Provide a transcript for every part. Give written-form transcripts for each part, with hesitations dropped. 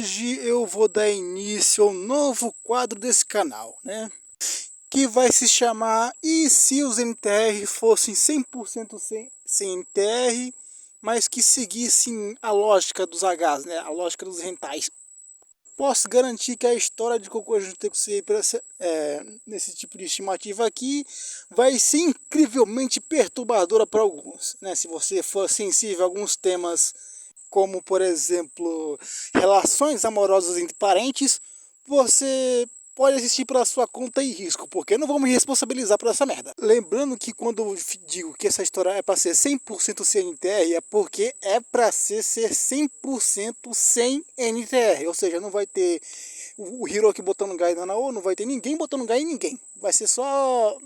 Hoje eu vou dar início ao novo quadro desse canal, né? Que vai se chamar E se os NTR fossem 100% sem NTR, mas que seguissem a lógica dos Hs, né? A lógica dos rentais. Posso garantir que a história de Cocô Júnior Tecusei nesse tipo de estimativa aqui vai ser incrivelmente perturbadora para alguns, né? Se você for sensível a alguns temas, como por exemplo relações amorosas entre parentes, você pode assistir pela sua conta e risco, porque eu não vou me responsabilizar por essa merda. Lembrando que quando eu digo que essa história é para ser 100% sem NTR, é porque é para ser 100% sem NTR, ou seja, não vai ter o Hiroki botando gai na Nao, não vai ter ninguém botando gai em ninguém. Vai ser só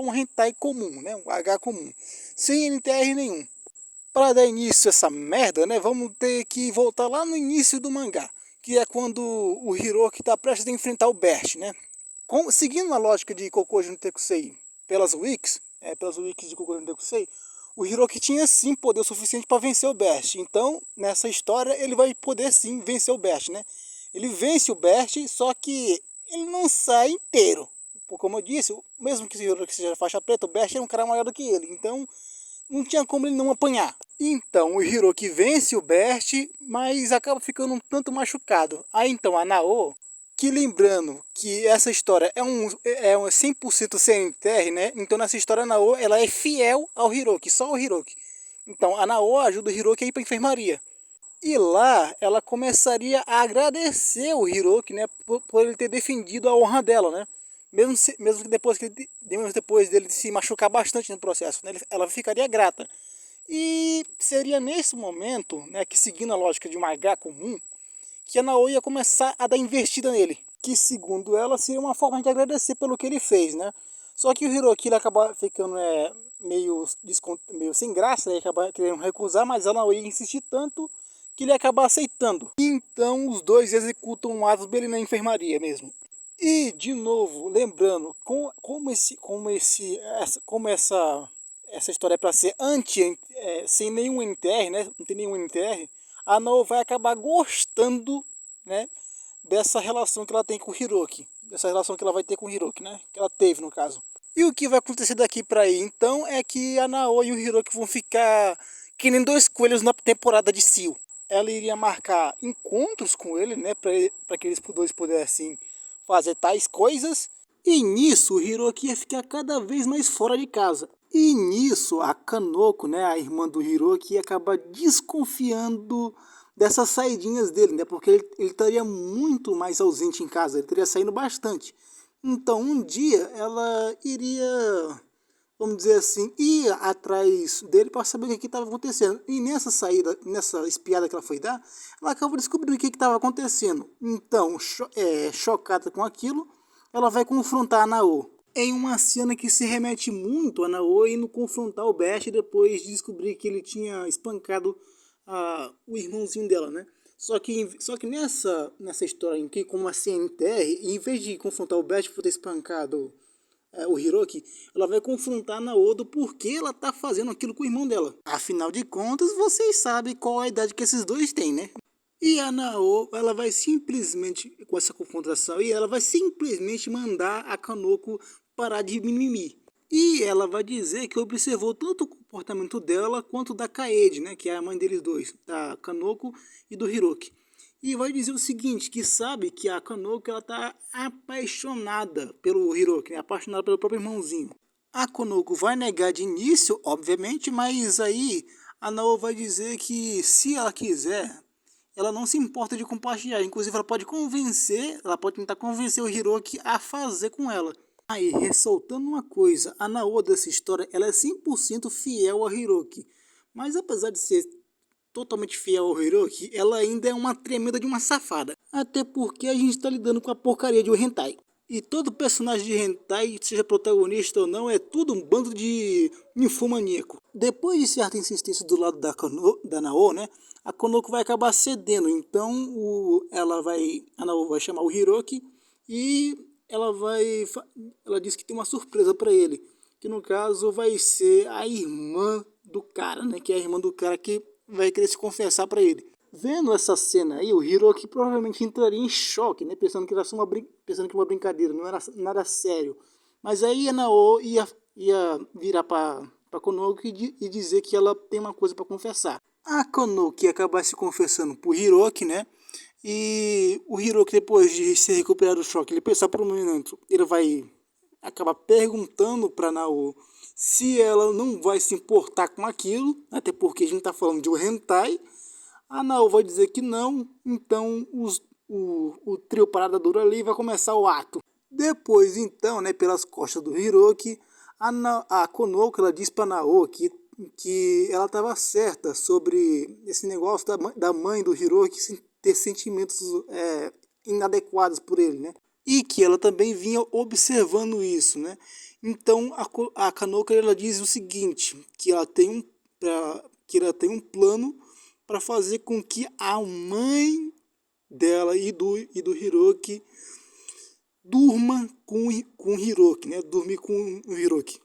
um hentai comum, né? Um H comum, sem NTR nenhum. Para dar início a essa merda, né, vamos ter que voltar lá no início do mangá, que é quando o Hiroki está prestes a enfrentar o Bert, né? Seguindo a lógica de Cocô Júnior Tecusei pelas wikis de Cocô Júnior Tecusei, o Hiroki tinha sim poder suficiente para vencer o Bert. Então, nessa história, ele vai poder sim vencer o Bert, né? Ele vence o Bert, só que ele não sai inteiro. Porque, como eu disse, mesmo que o Hiroki seja faixa preta, o Bert é um cara maior do que ele. Então, não tinha como ele não apanhar. Então o Hiroki vence o Bert, mas acaba ficando um tanto machucado. Aí então a Nao, que lembrando que essa história é um 100% CNTR, né? Então nessa história a Nao, ela é fiel ao Hiroki, só ao Hiroki. Então a Nao ajuda o Hiroki a ir para a enfermaria. E lá ela começaria a agradecer o Hiroki, né, por ele ter defendido a honra dela, né? Mesmo que depois dele se machucar bastante no processo, né, ela ficaria grata. E seria nesse momento, né, que seguindo a lógica de um H comum, que a Nao ia começar a dar investida nele, que segundo ela seria uma forma de agradecer pelo que ele fez, né? Só que o Hiroki ele acaba ficando meio sem graça, ele acaba querendo recusar, mas a Nao ia insistir tanto que ele acaba aceitando. Então os dois executam um ato dele na enfermaria mesmo. E, de novo, lembrando, essa história é para ser sem nenhum NTR, né? Não tem nenhum NTR, a Nao vai acabar gostando, né, dessa relação que ela tem com o Hiroki. Dessa relação que ela vai ter com o Hiroki, né? Que ela teve, no caso. E o que vai acontecer daqui para aí, então, é que a Nao e o Hiroki vão ficar que nem dois coelhos na temporada de Seal. Ela iria marcar encontros com ele, né? Para que eles dois pudessem fazer tais coisas, e nisso o Hiroki ia ficar cada vez mais fora de casa. E nisso a Kanoko, né, a irmã do Hiroki, ia acabar desconfiando dessas saidinhas dele, né, porque ele estaria muito mais ausente em casa, ele estaria saindo bastante. Então um dia ela iria, vamos dizer assim, ir atrás dele para saber o que estava acontecendo. E nessa saída, nessa espiada que ela foi dar, ela acabou descobrindo o que estava acontecendo. Então, chocada com aquilo, ela vai confrontar a Nao. Em uma cena que se remete muito a Nao indo confrontar o Bert depois de descobrir que ele tinha espancado o irmãozinho dela, né? Só que nessa história em que, como a CNTR, em vez de confrontar o Bert por ter espancado o Hiroki, ela vai confrontar a Nao do porquê ela tá fazendo aquilo com o irmão dela. Afinal de contas, vocês sabem qual a idade que esses dois têm, né? E a Nao, ela vai simplesmente, com essa confrontação, ela vai simplesmente mandar a Kanoko parar de mimimi. E ela vai dizer que observou tanto o comportamento dela quanto da Kaede, né, que é a mãe deles dois, da Kanoko e do Hiroki. E vai dizer o seguinte, que sabe que a Kanoko ela tá apaixonada pelo Hiroki, né, apaixonada pelo próprio irmãozinho. A Kanoko vai negar de início, obviamente, mas aí a Nao vai dizer que se ela quiser, ela não se importa de compartilhar. Inclusive ela pode tentar convencer o Hiroki a fazer com ela. Aí, ressaltando uma coisa, a Nao dessa história, ela é 100% fiel ao Hiroki. Mas apesar de ser totalmente fiel ao Hiroki, ela ainda é uma tremenda de uma safada. Até porque a gente está lidando com a porcaria de um hentai. E todo personagem de hentai, seja protagonista ou não, é tudo um bando de ninfomaníaco. Depois de certa insistência do lado da Nao, né, a Kanoko vai acabar cedendo. Então a Nao vai chamar o Hiroki e ela diz que tem uma surpresa para ele. Que no caso vai ser a irmã do cara, né, que é a irmã do cara que vai querer se confessar para ele. Vendo essa cena aí, o Hiroki provavelmente entraria em choque, né? Pensando que era só pensando que uma brincadeira, não era nada sério. Mas aí a Nao ia virar para Konoki e dizer que ela tem uma coisa para confessar. A Konoki ia acabar se confessando pro Hiroki, né? E o Hiroki, depois de se recuperar do choque, ele pensar por um momento, ele vai acabar perguntando para Nao se ela não vai se importar com aquilo, até porque a gente tá falando de um hentai. A Nao vai dizer que não, então o trio Parada Dura ali vai começar o ato. Depois, então, né, pelas costas do Hiroki, a Konoko ela diz para Nao que ela estava certa sobre esse negócio da mãe do Hiroki ter sentimentos inadequados por ele, né? E que ela também vinha observando isso, né? Então a Kanoko ela diz o seguinte, que ela tem um plano para fazer com que a mãe dela e do Hiroki durma com o Hiroki, né? Dormir com o Hiroki.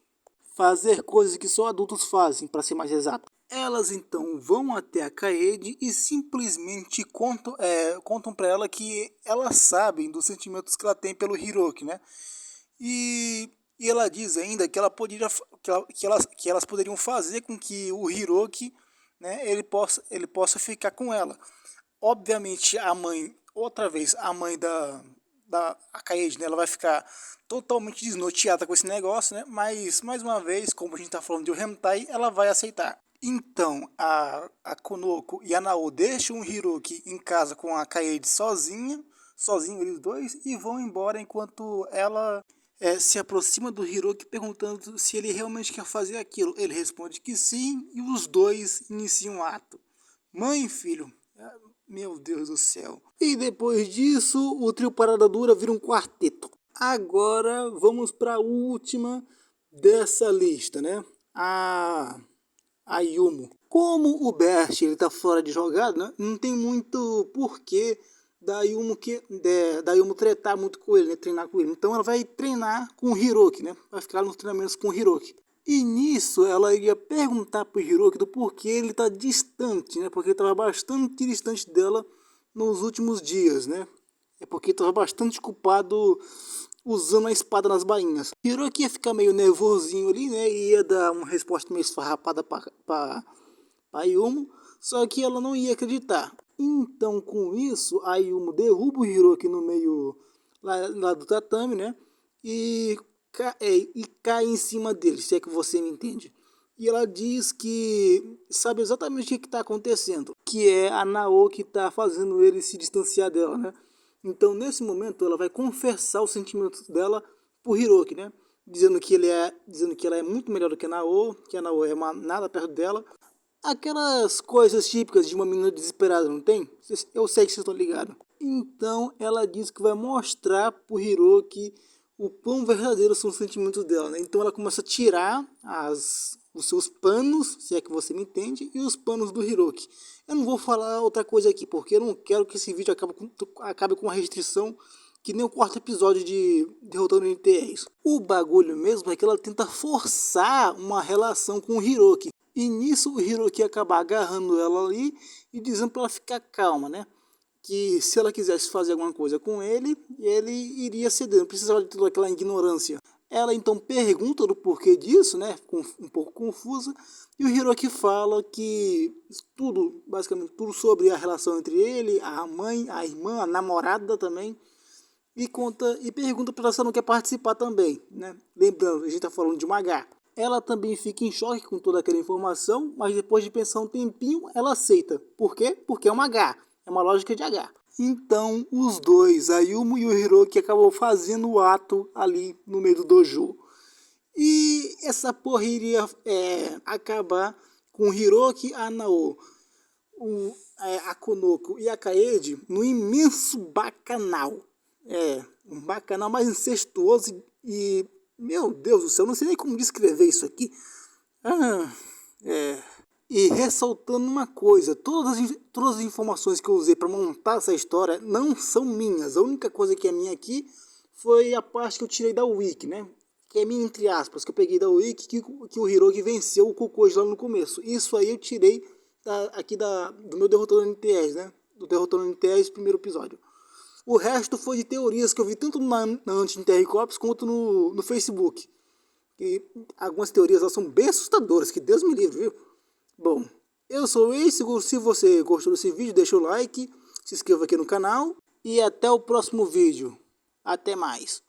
Fazer coisas que só adultos fazem, para ser mais exato. Elas então vão até a Kaede e simplesmente contam para ela que elas sabem dos sentimentos que ela tem pelo Hiroki, né? E ela diz ainda que que elas poderiam fazer com que o Hiroki, né, ele possa ficar com ela. Obviamente a mãe, outra vez, a mãe da Kaede, né, ela vai ficar totalmente desnorteada com esse negócio, né? Mas, mais uma vez, como a gente está falando de um hentai, ela vai aceitar. Então, a Konoko e a Nao deixam o Hiroki em casa com a Kaede sozinho eles dois, e vão embora enquanto ela se aproxima do Hiroki perguntando se ele realmente quer fazer aquilo. Ele responde que sim, e os dois iniciam o ato. Mãe e filho, meu Deus do céu. E depois disso, o trio Parada Dura vira um quarteto. Agora vamos para a última dessa lista, né? A Yumo. Como o Bert ele tá fora de jogada, né? Não tem muito porquê da Yumo tretar muito com ele, né? Treinar com ele. Então ela vai treinar com o Hiroki, né? Vai ficar nos treinamentos com o Hiroki. E nisso ela iria perguntar pro Hiroki do porquê ele tá distante, né? Porque ele estava bastante distante dela nos últimos dias, né? É porque estava bastante culpado usando a espada nas bainhas. Hiroki ia ficar meio nervosinho ali, né? E ia dar uma resposta meio esfarrapada para Yumo, só que ela não ia acreditar. Então, com isso, a Yumo derruba o Hiroki no meio lá do tatame, né? E, e cai em cima dele, se é que você me entende. E ela diz que sabe exatamente o que está acontecendo, que é a Nao que está fazendo ele se distanciar dela, né? Então, nesse momento, ela vai confessar os sentimentos dela pro Hiroki, né? Dizendo que ela é muito melhor do que a Nao é nada perto dela. Aquelas coisas típicas de uma menina desesperada, não tem? Eu sei que vocês estão ligados. Então ela diz que vai mostrar pro Hiroki o quão verdadeiro são os sentimentos dela, né? Então ela começa a tirar os seus panos, se é que você me entende, e os panos do Hiroki. Eu não vou falar outra coisa aqui, porque eu não quero que esse vídeo acabe com uma restrição que nem o quarto episódio de Derrotando NTRs. O bagulho mesmo é que ela tenta forçar uma relação com o Hiroki. E nisso o Hiroki ia acabar agarrando ela ali e dizendo para ela ficar calma, né? Que se ela quisesse fazer alguma coisa com ele, ele iria ceder, não precisava de toda aquela ignorância. Ela então pergunta do porquê disso, né? Um pouco confusa, e o Hiroki fala que basicamente tudo sobre a relação entre ele, a mãe, a irmã, a namorada também, e pergunta para ela se ela não quer participar também, né? Lembrando, a gente está falando de uma H. Ela também fica em choque com toda aquela informação, mas depois de pensar um tempinho, ela aceita. Por quê? Porque é uma H. É uma lógica de H. Então, os dois, a Yumo e o Hiroki, acabam fazendo o ato ali no meio do dojo. E essa porra iria acabar com o Hiroki, a Nao, a Konoko e a Kaede no imenso bacanal. Um bacanal mais incestuoso e meu Deus do céu, não sei nem como descrever isso aqui. E ressaltando uma coisa, todas as informações que eu usei para montar essa história não são minhas. A única coisa que é minha aqui foi a parte que eu tirei da Wiki, né? Que é minha entre aspas, que eu peguei da Wiki, que o Hiroki venceu o Kukoji lá no começo. Isso aí eu tirei do meu Derrotando NTRs, né? Do Derrotando NTRs, primeiro episódio. O resto foi de teorias que eu vi tanto na Anti-NTR Cops quanto no Facebook. E algumas teorias elas são bem assustadoras, que Deus me livre, viu? Bom, eu sou o Ace, se você gostou desse vídeo, deixa o like, se inscreva aqui no canal e até o próximo vídeo. Até mais.